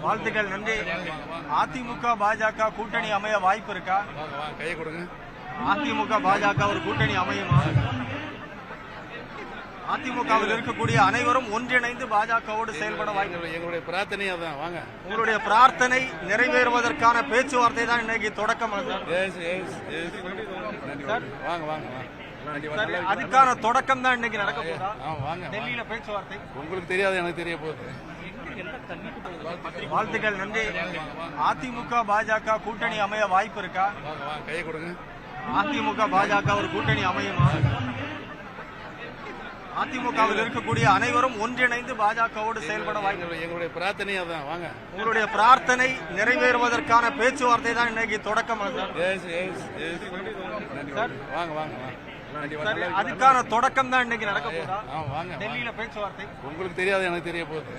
வாழ்த்துக்கள். நன்றி. அதிமுக பாஜக கூட்டணி அமைய வாய்ப்பு இருக்கா? கையை கொடுங்க. அதிமுக பாஜக ஒரு கூட்டணி அமையுமா? அதிமுகவில் இருக்கக்கூடிய அனைவரும் ஒன்றிணைந்து பாஜகவோடு செயல்பட வாய்ப்பு. எங்களுடைய பிரார்த்தனை அதான். வாங்க. உங்களுடைய பிரார்த்தனை நிறைவேறுவதற்கான பேச்சுவார்த்தை தான் இன்னைக்கு தொடக்கம். வாங்க வாங்க அதுக்கான தொடக்கம் தான் இன்னைக்கு நடக்க போதா? வாங்க. டெல்லியில பேச்சுவார்த்தை உங்களுக்கு தெரியாது, எனக்கு தெரிய போகுது. வாழ்த்துக்கள். நன்றி. அதிமுக பாஜக கூட்டணி அமைய வாய்ப்பு இருக்கா? கையை கொடுங்க. அதிமுக பாஜக ஒரு கூட்டணி அமையுமா? அதிமுகவில் இருக்கக்கூடிய அனைவரும் ஒன்றிணைந்து பாஜகவோடு செயல்பட வாய்ப்பு. எங்களுடைய பிரார்த்தனை அதான். வாங்க. உங்களுடைய பிரார்த்தனை நிறைவேறுவதற்கான பேச்சுவார்த்தை தான் இன்னைக்கு தொடக்கம். வாங்க வாங்க அதுக்கான தொடக்கம் தான் இன்னைக்கு நடக்க போதா? வாங்க. டெல்லியில பேச்சுவார்த்தை உங்களுக்கு தெரியாது, எனக்கு தெரிய போகுது.